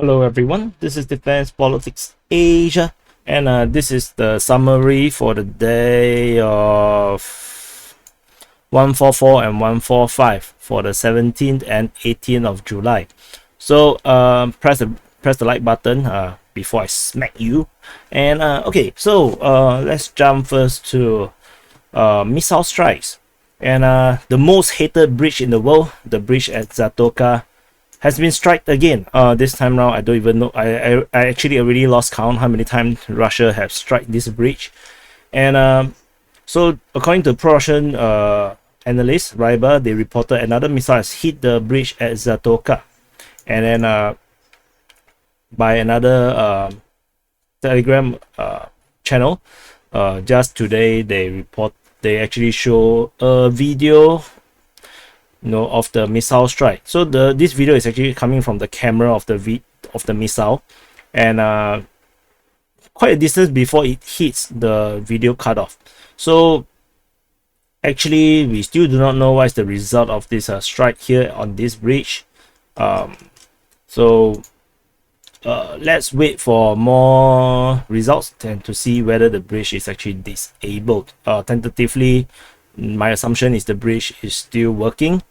Hello everyone, this is Defense Politics Asia, and this is the summary for the day of 144 and 145 for the 17th and 18th of July. So press the like button before I smack you. And okay, so let's jump first to missile strikes. And the most hated bridge in the world, the bridge at Zatoka, has been struck again. This time round, I don't even know. I actually already lost count how many times Russia have struck this bridge. And so according to pro-Russian analyst Ryba, they reported another missile has hit the bridge at Zatoka. And then by another Telegram channel, just today they actually show a video of the missile strike. So this video is actually coming from the camera of the missile, and quite a distance before it hits the video cutoff. So actually we still do not know what is the result of this strike here on this bridge. So let's wait for more results and to see whether the bridge is actually disabled. Tentatively, my assumption is the bridge is still working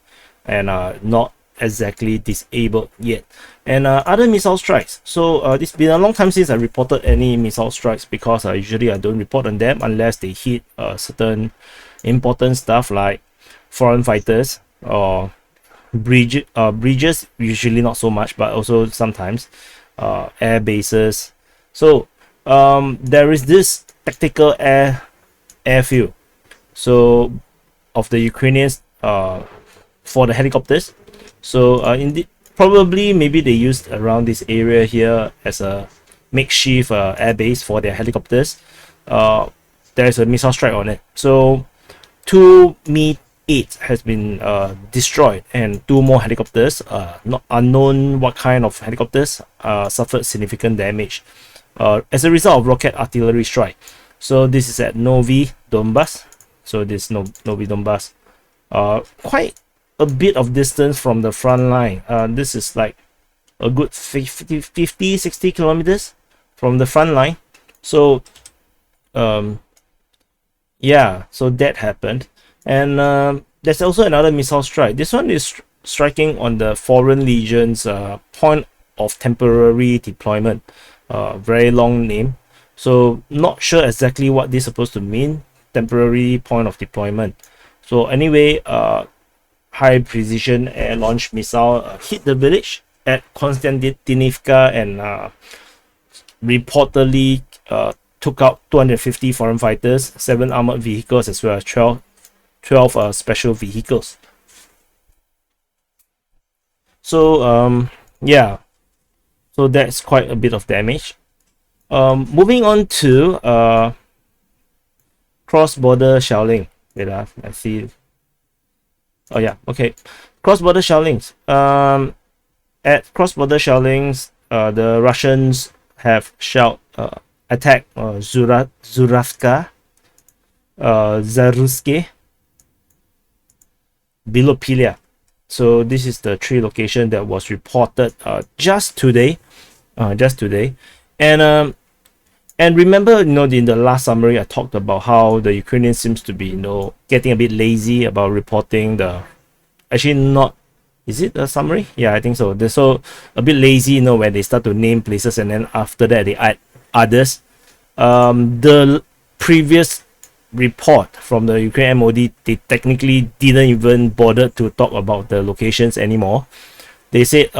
and not exactly disabled yet. And other missile strikes. So it's been a long time since I reported any missile strikes, because usually I don't report on them unless they hit certain important stuff like foreign fighters or bridges, usually not so much, but also sometimes air bases. So there is this tactical airfield, so of the Ukrainians, for the helicopters. So probably maybe they used around this area here as a makeshift air base for their helicopters. There's a missile strike on it. So 2 Mi-8 has been destroyed, and 2 more helicopters, not unknown what kind of helicopters, suffered significant damage as a result of rocket artillery strike. So this is at Novi Donbass. So this Novi Donbass, quite a bit of distance from the front line. This is like a good 50-60 kilometers from the front line. So yeah, so that happened. And there's also another missile strike. This one is striking on the Foreign Legion's point of temporary deployment. Very long name, so not sure exactly what this is supposed to mean. Temporary point of deployment. So anyway, high precision air launch missile hit the village at Konstantinivka and reportedly took out 250 foreign fighters, 7 armored vehicles, as well as 12 special vehicles. So yeah, so that's quite a bit of damage. Moving on to cross-border shelling. Wait, I see. Oh yeah, okay. Cross-border shellings. At cross-border shellings, the Russians have attacked Zuravka, Zaruske, Balakliya. So this is the 3 locations that was reported just today. And remember, in the last summary, I talked about how the Ukrainians seems to be, getting a bit lazy about reporting the. Actually, not. Is it a summary? Yeah, I think so. They're so a bit lazy, when they start to name places, and then after that they add others. The previous report from the Ukraine MOD, they technically didn't even bother to talk about the locations anymore. They said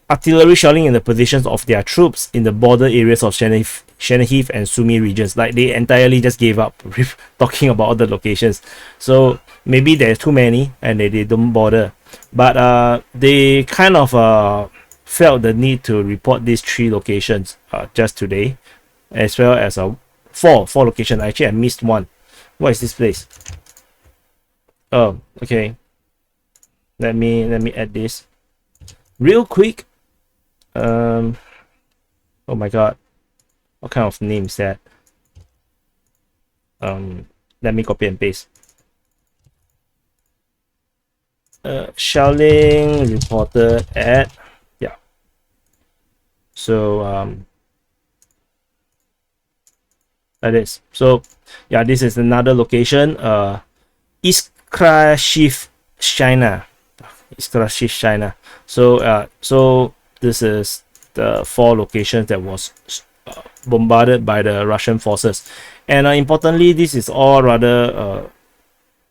artillery shelling in the positions of their troops in the border areas of Chernihiv and Sumy regions. Like, they entirely just gave up talking about other locations. So maybe there's too many and they don't bother. But they kind of felt the need to report these 3 locations just today, as well as four locations. Actually, I missed one. What is this place? Oh, okay. Let me add this real quick. Oh my god, what kind of name is that? Let me copy and paste. Shelling reported at, yeah, So like this. So yeah, this is another location. China. China. So this is the 4 locations that was bombarded by the Russian forces, and importantly, this is all rather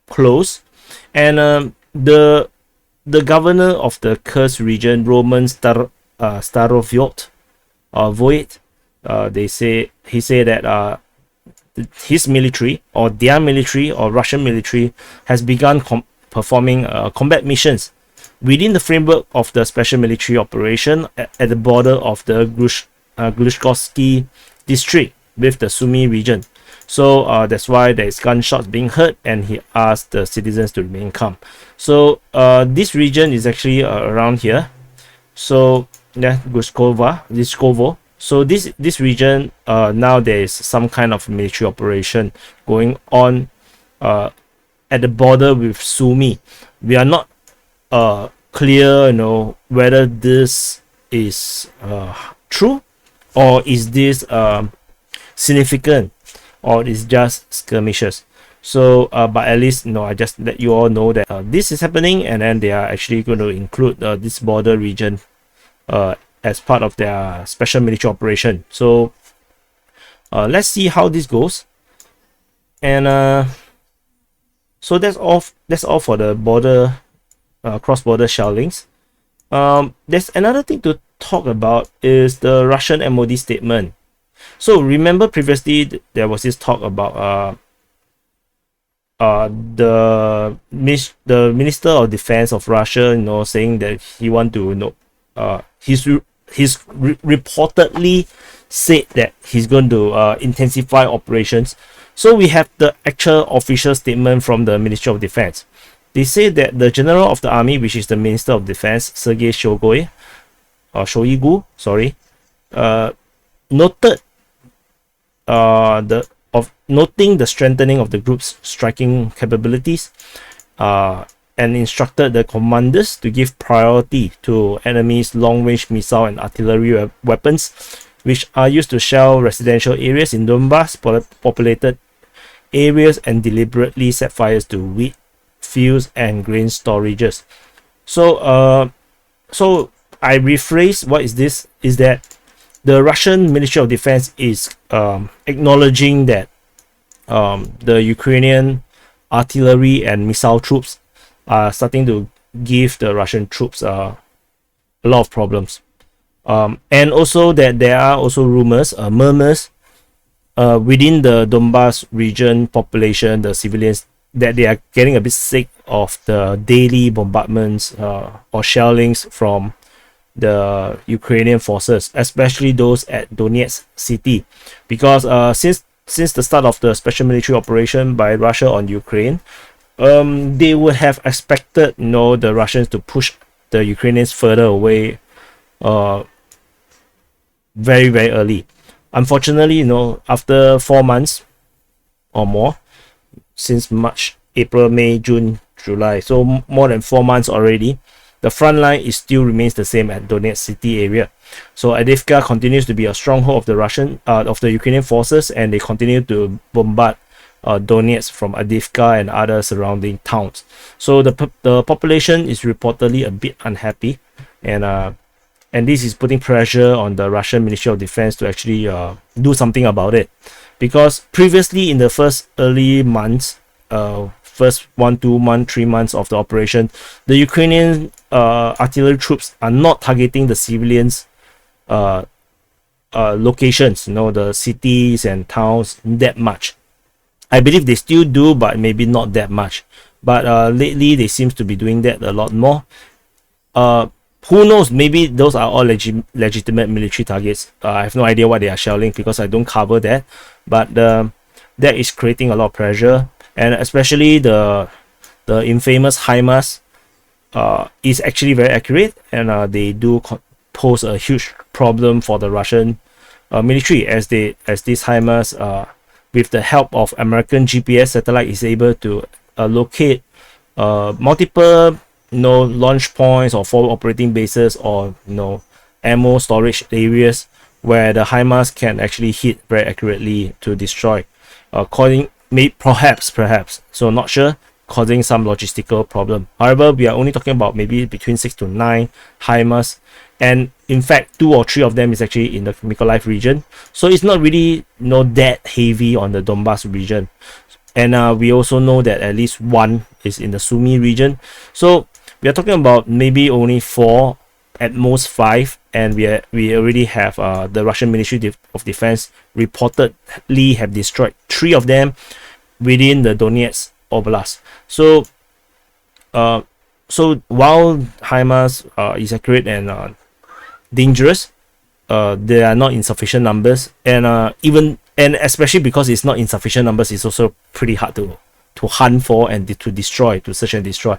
close. And the governor of the Kursk region, Roman Starovoyt, he said that his military, or their military, or Russian military, has begun performing combat missions within the framework of the special military operation at the border of the Glushkovsky district with the Sumy region. So that's why there is gunshots being heard, and he asked the citizens to remain calm. So this region is actually around here. So yeah, Glushkovo. So this region, now there is some kind of military operation going on at the border with Sumy. We are not clear, whether this is true, or is this significant, or is just skirmishes. So but at least I just let you all know that this is happening, and then they are actually going to include this border region as part of their special military operation. So let's see how this goes. And so that's all for the border cross-border shellings. There's another thing to talk about, is the Russian MOD statement. So remember previously there was this talk about the Minister of Defense of Russia, saying that he want to, he's reportedly said that he's going to intensify operations. So we have the actual official statement from the Ministry of Defense. They say that the General of the Army, which is the Minister of Defense, Sergei Shoigu, noted noting the strengthening of the group's striking capabilities, and instructed the commanders to give priority to enemies' long-range missile and artillery weapons, which are used to shell residential areas in Donbass populated areas, and deliberately set fires to wheat fields and grain storages. So so I rephrase, what is this, is that the Russian Ministry of Defense is acknowledging that the Ukrainian artillery and missile troops are starting to give the Russian troops a lot of problems, and also that there are also rumors, murmurs within the Donbass region population, the civilians, that they are getting a bit sick of the daily bombardments or shellings from the Ukrainian forces, especially those at Donetsk city, because since the start of the special military operation by Russia on Ukraine, they would have expected the Russians to push the Ukrainians further away very, very early. Unfortunately, after 4 months or more, since March, April, May, June, July, so more than 4 months already, the front line still remains the same at Donetsk city area. So Avdiivka continues to be a stronghold of the Ukrainian forces, and they continue to bombard Donetsk from Avdiivka and other surrounding towns. So the population is reportedly a bit unhappy, and this is putting pressure on the Russian Ministry of Defense to actually do something about it. Because previously, in the first early months, first 1, 2 months, 3 months of the operation, the Ukrainian artillery troops are not targeting the civilians locations, the cities and towns, that much. I believe they still do, but maybe not that much. But lately, they seem to be doing that a lot more. Who knows, maybe those are all legitimate military targets. I have no idea what they are shelling, because I don't cover that. But that is creating a lot of pressure, and especially the infamous HIMARS is actually very accurate, and they do pose a huge problem for the Russian military, as these HIMARS, with the help of American GPS satellite, is able to locate multiple launch points or forward operating bases, or ammo storage areas where the HIMARS can actually hit very accurately to destroy, causing perhaps, so not sure, causing some logistical problem. However, we are only talking about maybe between 6 to 9 HIMARS, and in fact 2 or 3 of them is actually in the Mykolaiv region, so it's not really that heavy on the Donbass region. And we also know that at least 1 is in the Sumy region, so we are talking about maybe only 4, at most 5, and we already have the Russian Ministry of Defense reportedly have destroyed 3 of them within the Donetsk Oblast. So while HIMARS is accurate and dangerous, they are not in sufficient numbers, and especially because it's not in sufficient numbers, it's also pretty hard to hunt for and to destroy, to search and destroy.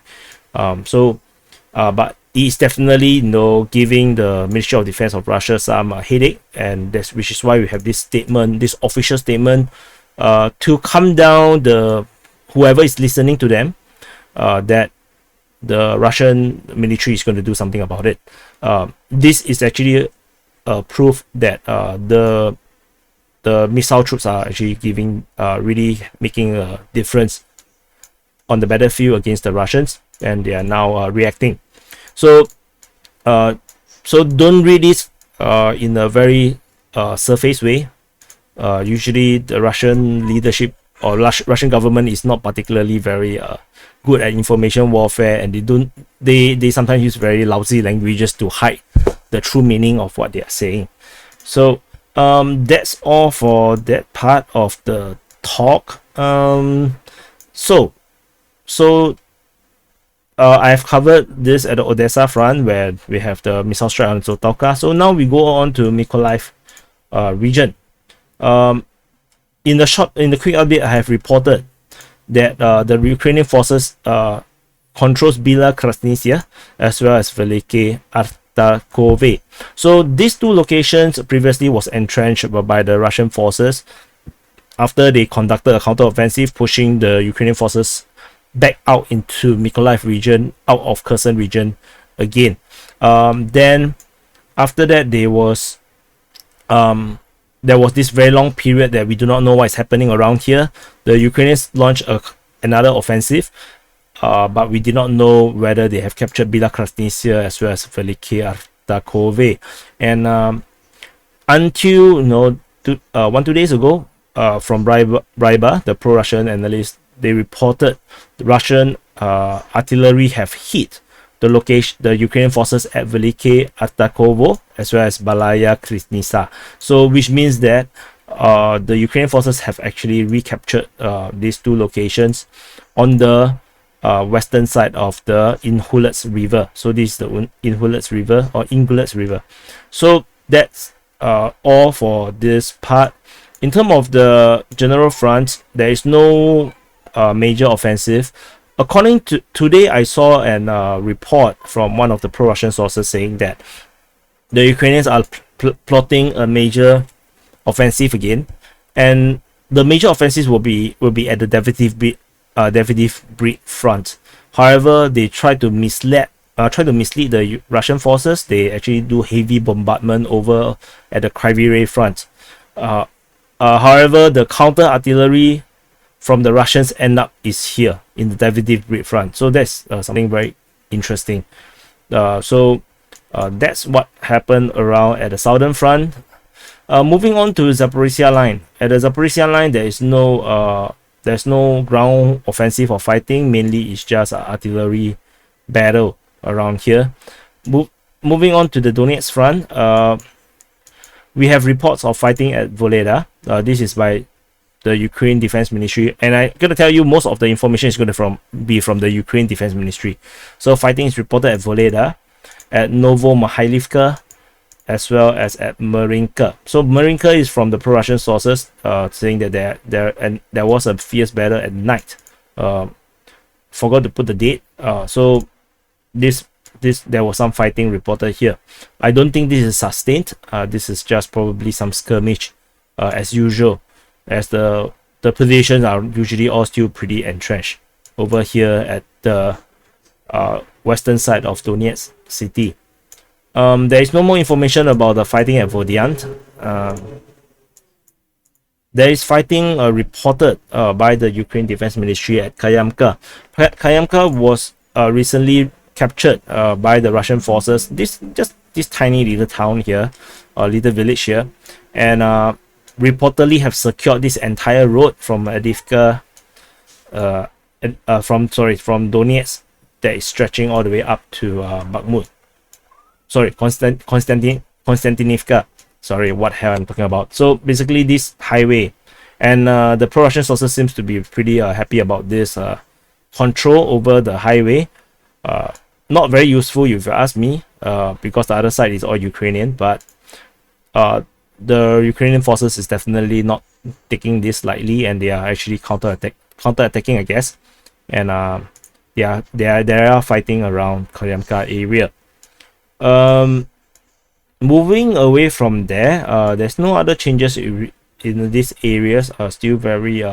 But it's definitely giving the Ministry of Defense of Russia some headache, and which is why we have this statement, this official statement, to calm down whoever is listening to them, that the Russian military is going to do something about it. This is actually proof that the missile troops are actually really making a difference on the battlefield against the Russians, and they are now reacting. So don't read this in a very surface way. Usually the Russian leadership or Russian government is not particularly very good at information warfare, and they sometimes use very lousy languages to hide the true meaning of what they are saying. So that's all for that part of the talk. I've covered this at the Odessa front, where we have the missile strike on Zatoka. So now we go on to Mykolaiv region. In the quick update, I have reported that the Ukrainian forces controls Balakliya as well as Velike Artakove. So these 2 locations previously was entrenched by the Russian forces after they conducted a counteroffensive, pushing the Ukrainian forces back out into Mykolaiv region, out of Kherson region again. Then after that, there was this very long period that we do not know what is happening around here. The Ukrainians launched another offensive, but we did not know whether they have captured Balakliya as well as Velike Artakove. And until 1-2 days ago, from Ryba, the pro-Russian analyst, they reported the Russian artillery have hit the Ukrainian forces at Velike Artakovo as well as Balaya Krasnisa. So which means that the Ukrainian forces have actually recaptured these 2 locations on the western side of the Ingulets River. So this is the Ingulets River or Ingulets River. So that's all for this part. In terms of the general front, there is no major offensive. According to today, I saw an report from one of the pro-Russian sources saying that the Ukrainians are plotting a major offensive again, and the major offensives will be at the Davydiv Brid front. However, they try to mislead the Russian forces. They actually do heavy bombardment over at the Kharkiv front. However, the counter artillery from the Russians is here in the Davydiv Brid front. So that's something very interesting. So that's what happened around at the southern front. Moving on to Zaporizhzhia Line. At the Zaporizhzhia Line, there's no ground offensive or fighting. Mainly, it's just artillery battle around here. Moving on to the Donetsk Front, we have reports of fighting at Voleda. This is by the Ukraine Defense Ministry, and I gotta tell you, most of the information is going to be from the Ukraine Defense Ministry. So fighting is reported at Voleda, at Novomahailivka, as well as at Marinka. So Marinka is from the pro-Russian sources, saying that there was a fierce battle at night. Forgot to put the date. So there was some fighting reported here. I don't think this is sustained. This is just probably some skirmish, as usual, as the positions are usually all still pretty entrenched over here at the western side of Donetsk city. There is no more information about the fighting at Vodiant. There is fighting reported by the Ukraine Defense Ministry at Kayamka. Kayamka was recently captured by the Russian forces. This tiny little town here, little village here, and reportedly have secured this entire road from Adivka, from Donetsk, that is stretching all the way up to Bakhmut. Sorry, Konstantinivka. Sorry, what hell I'm talking about. So basically this highway, and the pro-Russian sources seems to be pretty happy about this control over the highway. Not very useful if you ask me, because the other side is all Ukrainian, but the Ukrainian forces is definitely not taking this lightly, and they are actually counterattacking, I guess. And they are fighting around Kayamka area. Moving away from there, there's no other changes in these areas. Still very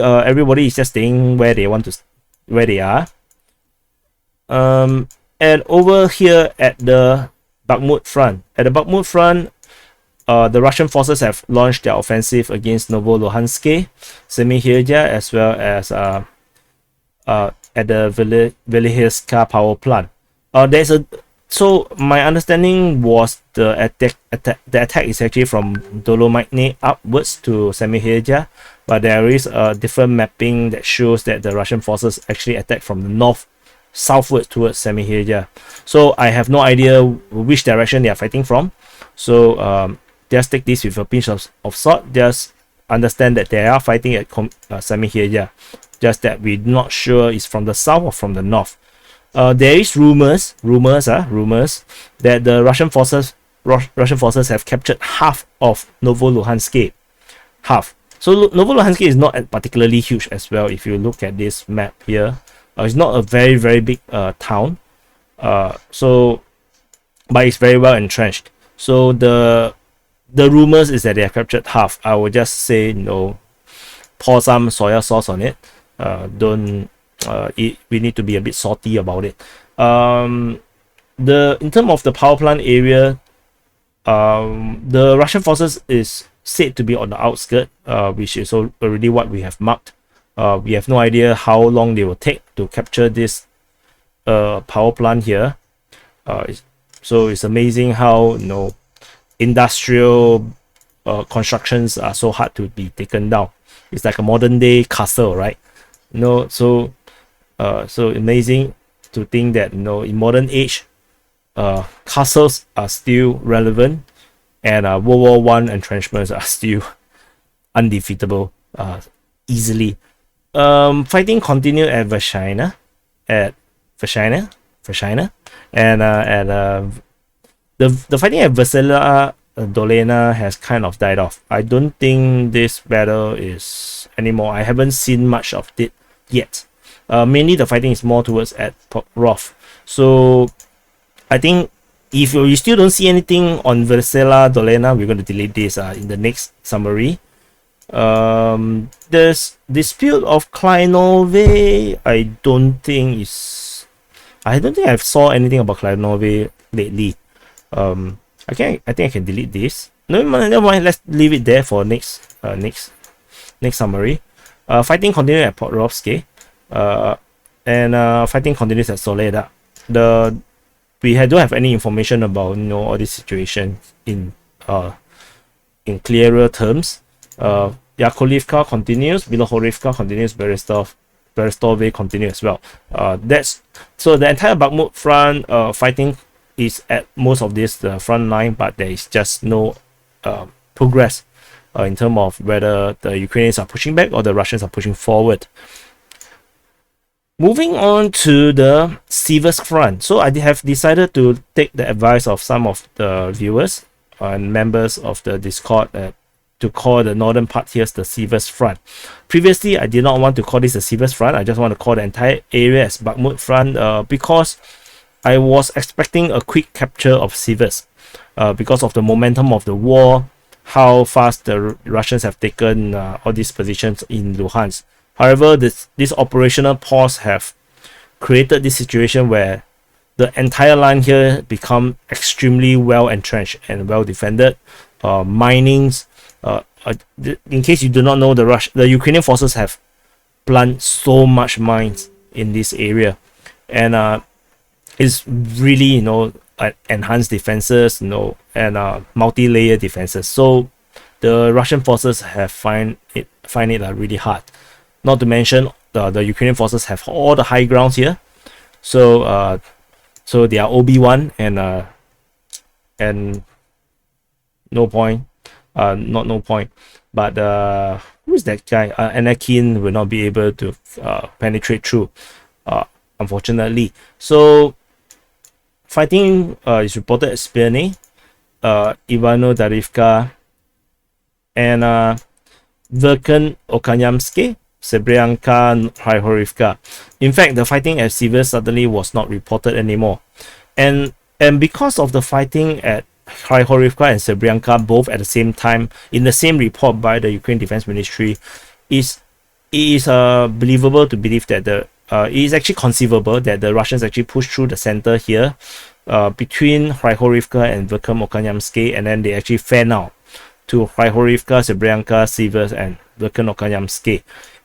everybody is just staying where they are. And over here at the Bakhmut Front, the Russian forces have launched their offensive against Novoluhansk, Zaporizhzhia, as well as at the Balakliya power plant. So my understanding was the attack is actually from Dolomite upwards to Zaporizhzhia, but there is a different mapping that shows that the Russian forces actually attack from the north southwards towards Zaporizhzhia. So I have no idea which direction they are fighting from. So just take this with a pinch of salt. Just understand that they are fighting at Zaporizhzhia, just that we're not sure it's from the south or from the north. There is rumors that the Russian forces have captured half of Novoluhansk. Half. So Novoluhansk is not particularly huge as well. If you look at this map here, it's not a very big town. But it's very well entrenched. So the rumors is that they have captured half. I will just say, pour some soya sauce on it. We need to be a bit salty about it. In terms of the power plant area, the Russian forces is said to be on the outskirts, which is already what we have marked. We have no idea how long they will take to capture this power plant here. So it's amazing how industrial constructions are so hard to be taken down. It's like a modern day castle, right? So amazing to think that in modern age, castles are still relevant, and World War I entrenchments are still undefeatable easily. Fighting continued at Vershina, and the fighting at Vassila Dolena has kind of died off. I don't think this battle is anymore. I haven't seen much of it yet. Mainly the fighting is more towards at Pokrovsk. So I think if you still don't see anything on Vassila Dolena, we're going to delete this in the next summary. There's dispute of Klinove. I don't think I've saw anything about Klinove lately. I think I can delete this. No, never mind. Let's leave it there for next summary. Fighting continued at Pokrovsk, and fighting continues at Soledad. We don't have any information about all this situation in clearer terms. Yakovlivka continues, Bilohorivka continues, Berestove continues as well. So the entire Bakhmut Front fighting is at most of this front line, but there is just no progress in terms of whether the Ukrainians are pushing back or the Russians are pushing forward. Moving on to the Siversk Front. So I have decided to take the advice of some of the viewers and members of the Discord to call the northern part here the Siversk Front. Previously, I did not want to call this the Siversk Front. I just want to call the entire area as Bakhmut Front because I was expecting a quick capture of Siversk because of the momentum of the war, how fast the Russians have taken all these positions in Luhansk. However, this operational pause have created this situation where the entire line here become extremely well entrenched and well defended. Minings, in case you do not know, the Ukrainian forces have planted so much mines in this area, and it's really, enhanced defenses, and multi-layer defenses. So the Russian forces have find it really hard. Not to mention the Ukrainian forces have all the high grounds here, so they are OB1, and no point, not no point, but who is that guy? Anakin will not be able to penetrate through, unfortunately. So fighting is reported at Spirny, Ivano-Darivka, and Verkhan-Okanyamsky, Sebryanka, Hryhorivka. In fact, the fighting at Siversk suddenly was not reported anymore, and because of the fighting at Hryhorivka and Sebryanka both at the same time in the same report by the Ukraine Defense Ministry, it is believable to believe that it is actually conceivable that the Russians actually pushed through the center here, between Hryhorivka and Verkhan-Okanyamsky, and then they actually fan out to Hryhorivka, Sebryanka, Siversk, and Verkhan-Okanyamsky.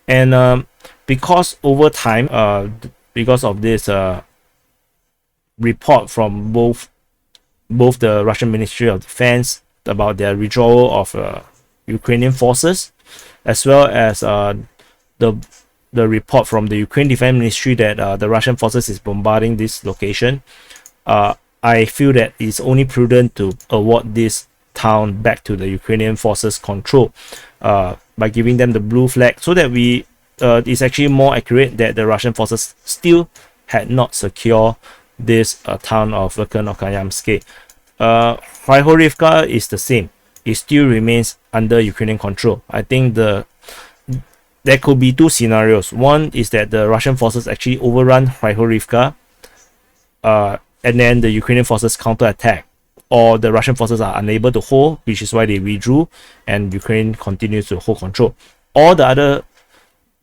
And because over time, because of this report from both the Russian Ministry of Defense about their withdrawal of Ukrainian forces, as well as the report from the Ukraine Defense Ministry that the Russian forces is bombarding this location, I feel that it's only prudent to award this town back to the Ukrainian forces control, by giving them the blue flag, so that it's actually more accurate that the Russian forces still had not secured this town of Verkhan-Okanyamsky. Hryhorivka is the same. It still remains under Ukrainian control. I think there could be two scenarios. One is that the Russian forces actually overrun Hryhorivka, and then the Ukrainian forces counterattack, or the Russian forces are unable to hold, which is why they withdrew, and Ukraine continues to hold control. Or the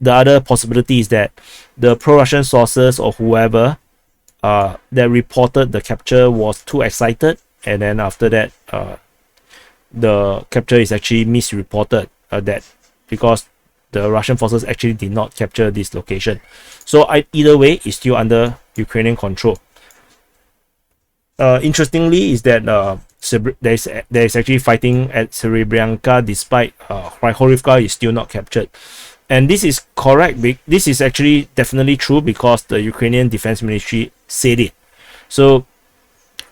other possibility is that the pro-Russian sources or whoever that reported the capture was too excited, and then after that the capture is actually misreported, that because the Russian forces actually did not capture this location. So either way, it's still under Ukrainian control. Interestingly is that there is actually fighting at Serebrenka, despite Hryhorivka is still not captured. And this is correct. This is actually definitely true because the Ukrainian Defense Ministry said it. So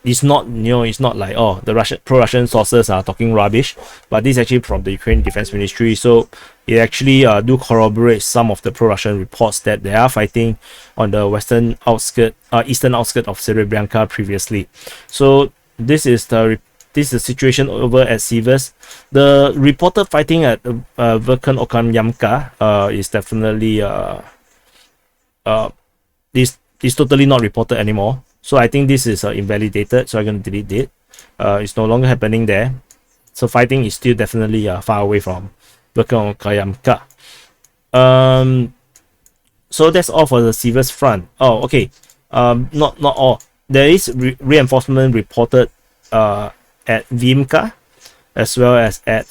it's not, it's not like, oh, the pro-Russian sources are talking rubbish, but this is actually from the Ukrainian Defense Ministry. So it actually do corroborate some of the pro-Russian reports that they are fighting on the eastern outskirt of Serebrenka previously. So this is the situation over at Siversk. The reported fighting at Verkhan-Okanyamka is definitely is totally not reported anymore. So I think this is invalidated. So I'm going to delete it. It's no longer happening there. So fighting is still definitely far away from Verkhan-Okanyamka. So that's all for the Siversk Front. Oh, okay. Not all. There is reinforcement reported at Vimka, as well as at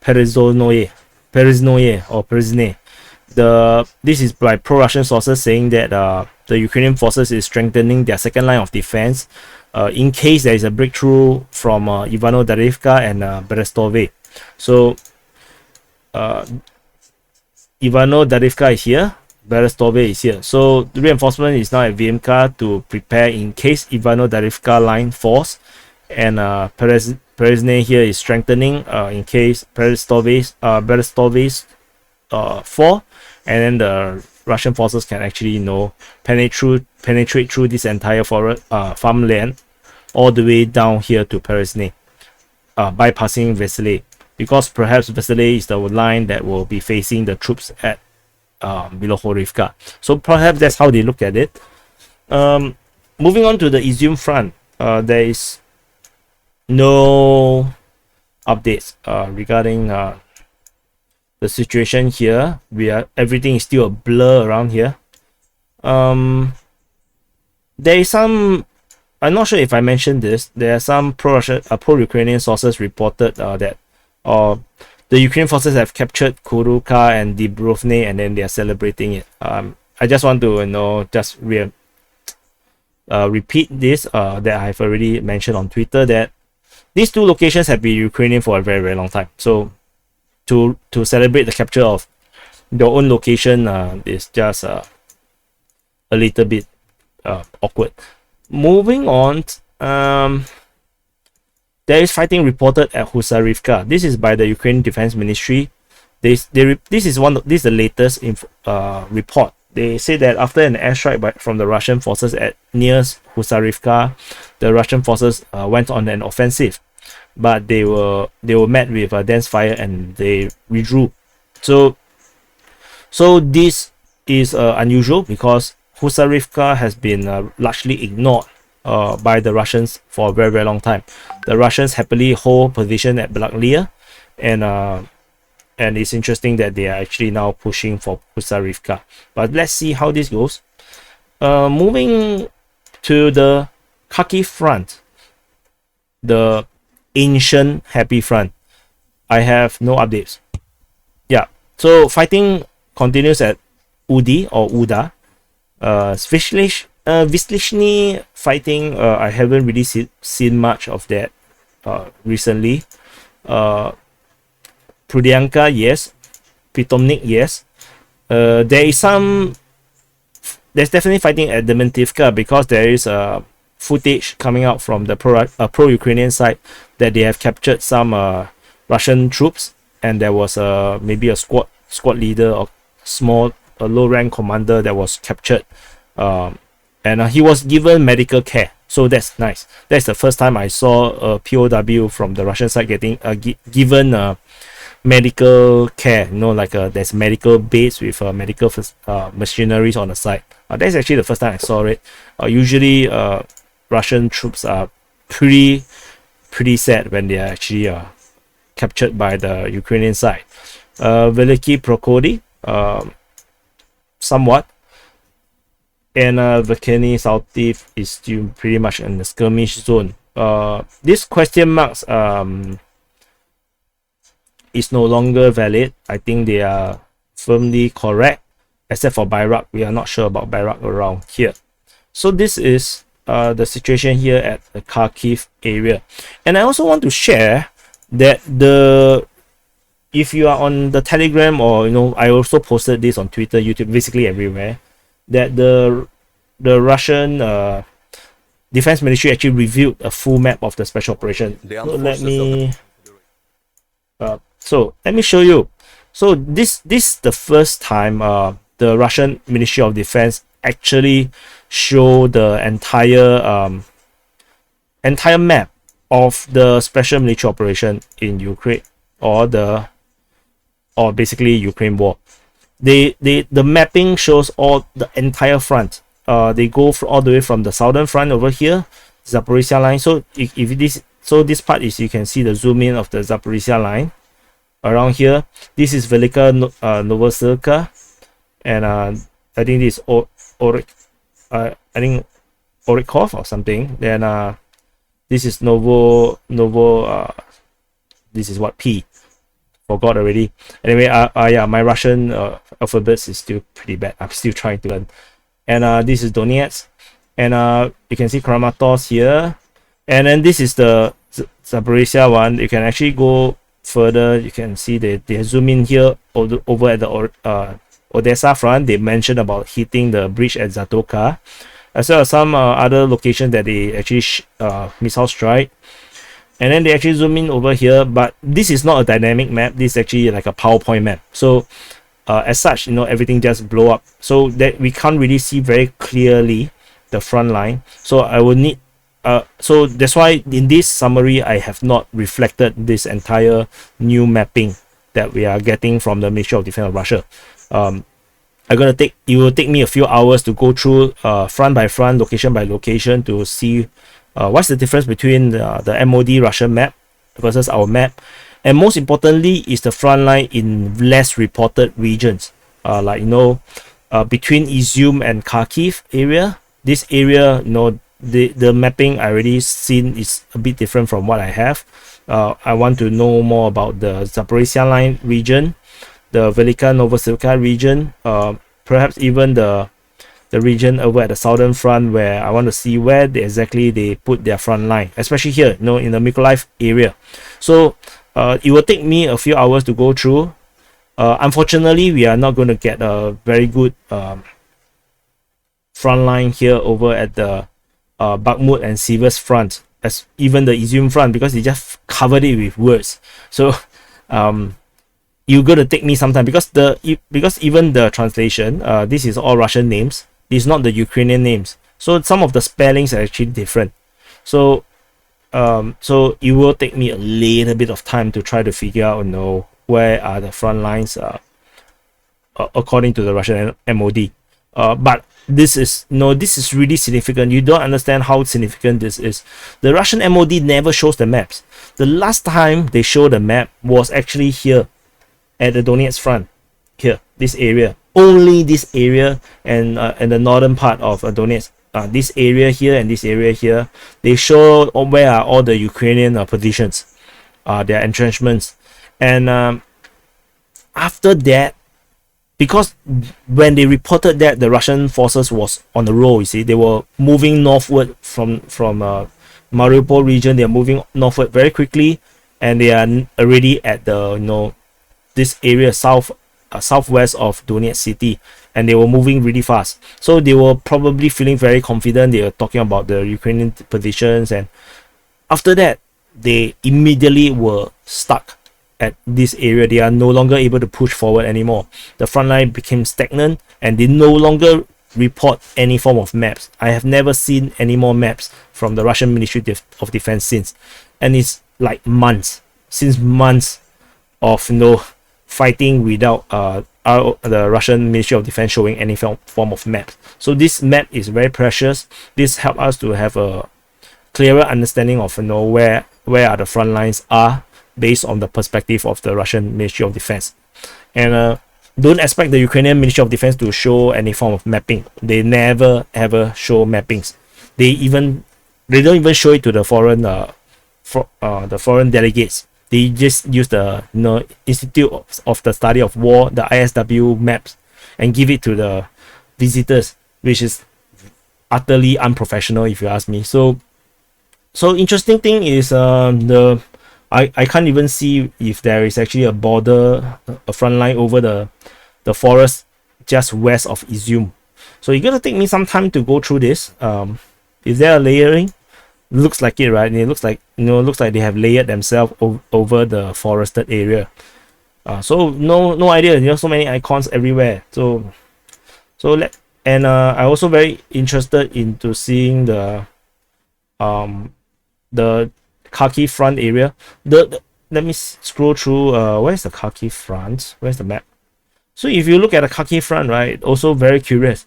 Periznoye or Perizne. This is by pro-Russian sources saying that the Ukrainian forces is strengthening their second line of defense in case there is a breakthrough from Ivano-Darivka and Berestove. So Ivano-Darivka is here, Berestove is here. So the reinforcement is now at Vimka to prepare in case Ivano-Darivka line falls, and Perizne here is strengthening in case Berestove's fall, and then the Russian forces can actually penetrate through this entire farmland all the way down here to Perizne, bypassing Vesely, because perhaps Vesely is the line that will be facing the troops at Bilohorivka. So perhaps that's how they look at it. Moving on to the Izyum Front, there is no updates regarding the situation here. Everything is still a blur around here. there is some, I'm not sure if I mentioned this, there are some pro-Ukrainian sources reported that the Ukrainian forces have captured Kuruka and Dubrovne, and then they are celebrating it. I just want to just repeat this that I've already mentioned on Twitter, that these two locations have been Ukrainian for a very, very long time. So to celebrate the capture of your own location is just a little bit awkward. Moving on, there is fighting reported at Husarivka. This is by the Ukraine Defense Ministry. This is the latest report. They say that after an airstrike from the Russian forces near Husarivka, the Russian forces went on an offensive, but they were met with a dense fire and they withdrew. So this is unusual because Husarivka has been largely ignored by the Russians for a very, very long time. The Russians happily hold position at Balakliya, and it's interesting that they are actually now pushing for Husarivka. But let's see how this goes. Moving to the Kharkiv Front, the ancient happy front, I have no updates. Yeah, so fighting continues at Udi or Uda. Vyslizhny fighting, I haven't really seen much of that recently. Prudianka, yes. Pitomnik, yes. There's definitely fighting at Dementivka because there is footage coming out from the pro-Ukrainian side that they have captured some Russian troops, and there was maybe a squad leader or a low-rank commander that was captured, and he was given medical care. So that's nice. That's the first time I saw a POW from the Russian side getting given medical care. Like there's medical base with medical machineries on the side. That's actually the first time I saw it. Usually Russian troops are pretty sad when they are actually captured by the Ukrainian side. Veliki Prokhody, somewhat, and Verkhny Saltiv is still pretty much in the skirmish zone. This question marks is no longer valid. I think they are firmly correct, except for Bayrak. We are not sure about Bayrak around here. So this is the situation here at the Kharkiv area. And I also want to share that if you are on the Telegram, or I also posted this on Twitter, YouTube, basically everywhere, that the Russian Defense Ministry actually revealed a full map of the special operation. So let me show you. So this is the first time the Russian Ministry of Defense actually show the entire map of the special military operation in Ukraine, or basically Ukraine war. The mapping shows all the entire front. They go all the way from the southern front over here, Zaporizhzhia Line. So this part is, you can see the zoom in of the Zaporizhzhia Line around here. This is Velika Novosibirsk, and I think this is Orikov or something. Then this is Novo. This is what P. Forgot already. Anyway, yeah, my Russian alphabet is still pretty bad. I'm still trying to learn. And this is Donetsk, and you can see Kramatorsk here, and then this is the Zaporizhzhia one. You can actually go further. You can see they zoom in here over at the Odessa front. They mentioned about hitting the bridge at Zatoka, as well as some other locations that they actually missile strike. And then they actually zoom in over here, but this is not a dynamic map. This is actually like a PowerPoint map. So as such, everything just blow up, so that we can't really see very clearly the front line. So I will need so that's why in this summary I have not reflected this entire new mapping that we are getting from the Ministry of Defense of Russia. It will take me a few hours to go through front by front, location by location, to see what's the difference between the MOD Russian map versus our map. And most importantly is the front line in less reported regions, between Izyum and Kharkiv area. this area, the mapping I already seen is a bit different from what I have. I want to know more about the Zaporizhzhia Line region, the Velika Novosibirsk region, perhaps even the region over at the southern front, where I want to see where exactly they put their front line, especially here, in the Mykolaiv area. So it will take me a few hours to go through. Unfortunately, we are not going to get a very good front line here over at the Bakhmut and Siversk Front, as even the Izyum Front, because they just covered it with words. So you're going to take me some time, because even the translation, this is all Russian names. This is not the Ukrainian names. So some of the spellings are actually different. So so it will take me a little bit of time to try to figure out, where are the front lines according to the Russian MOD. But this is really significant. You don't understand how significant this is. The Russian MOD never shows the maps. The last time they showed the map was actually here at the Donetsk Front. Here, this area, only this area, and the northern part of Donetsk. This area here and this area here, they show where are all the Ukrainian positions, their entrenchments. And after that, because when they reported that the Russian forces was on the roll, you see, they were moving northward from Mariupol region. They are moving northward very quickly, and they are already at the this area southwest of Donetsk city, and they were moving really fast. So they were probably feeling very confident. They were talking about the Ukrainian positions, and after that, they immediately were stuck at this area. They are no longer able to push forward anymore. The front line became stagnant, and they no longer report any form of maps. I have never seen any more maps from the Russian Ministry of Defense since, and it's like months of fighting without the Russian Ministry of Defense showing any form of maps. So this map is very precious. This helps us to have a clearer understanding of where are the front lines are, based on the perspective of the Russian Ministry of Defense. And don't expect the Ukrainian Ministry of Defense to show any form of mapping. They never ever show mappings. They don't even show it to the foreign delegates. They just use the Institute of the Study of War, the ISW maps, and give it to the visitors, which is utterly unprofessional, if you ask me. So interesting thing is I can't even see if there is actually a border, a front line over the forest just west of Izyum. So it's gonna take me some time to go through this. Is there a layering? Looks like it, right? And it looks like looks like they have layered themselves over the forested area. So no idea. So many icons everywhere. So I also very interested into seeing the Kharkiv Front area. Let me scroll through. Where's the Kharkiv Front? Where's the map? So if you look at the Kharkiv Front, right, also very curious.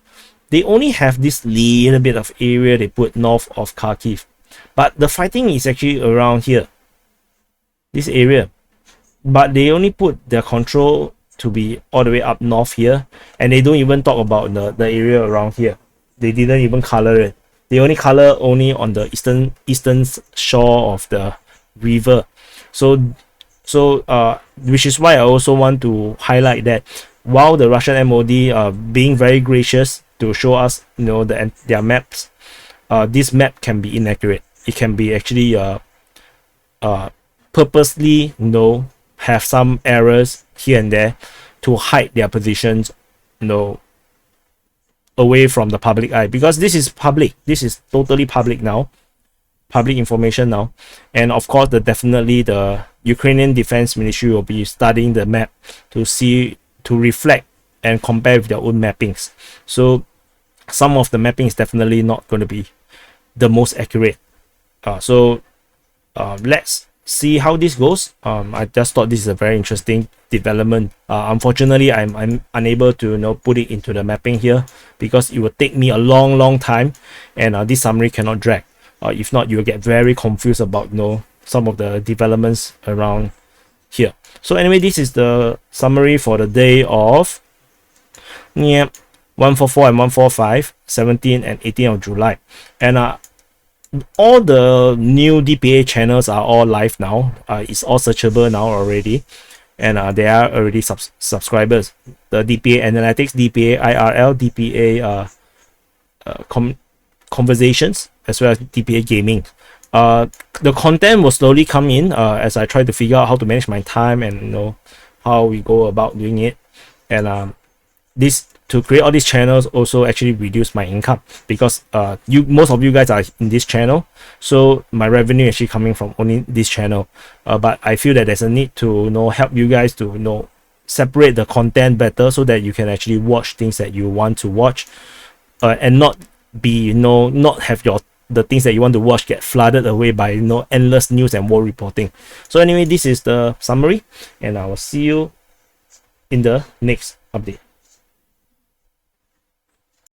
They only have this little bit of area they put north of Kharkiv, but the fighting is actually around here, this area. But they only put their control to be all the way up north here, and they don't even talk about the area around here. They didn't even color it. They only color only on the eastern shore of the river. So which is why I also want to highlight that while the Russian MOD are being very gracious to show us their maps, this map can be inaccurate. It can be actually purposely have some errors here and there to hide their positions away from the public eye, because this is public. This is totally public now, public information now. And of course, definitely the Ukrainian Defense Ministry will be studying the map to reflect and compare with their own mappings. So some of the mapping is definitely not going to be the most accurate. Let's see how this goes. I just thought this is a very interesting development. Unfortunately, I'm unable to put it into the mapping here, because it will take me a long time, and this summary cannot drag. If not, you will get very confused about some of the developments around here. So anyway, this is the summary for the day of 144 and 145, 17 and 18 of July. And all the new DPA channels are all live now. It's all searchable now already, and they are already subscribers. The DPA Analytics, DPA IRL, DPA Conversations, as well as DPA Gaming. The content will slowly come in as I try to figure out how to manage my time and how we go about doing it. And this to create all these channels also actually reduce my income, because most of you guys are in this channel, so my revenue actually coming from only this channel. But I feel that there's a need to help you guys to separate the content better, so that you can actually watch things that you want to watch, and not be not have the things that you want to watch get flooded away by endless news and war reporting. So anyway, this is the summary, and I will see you in the next update.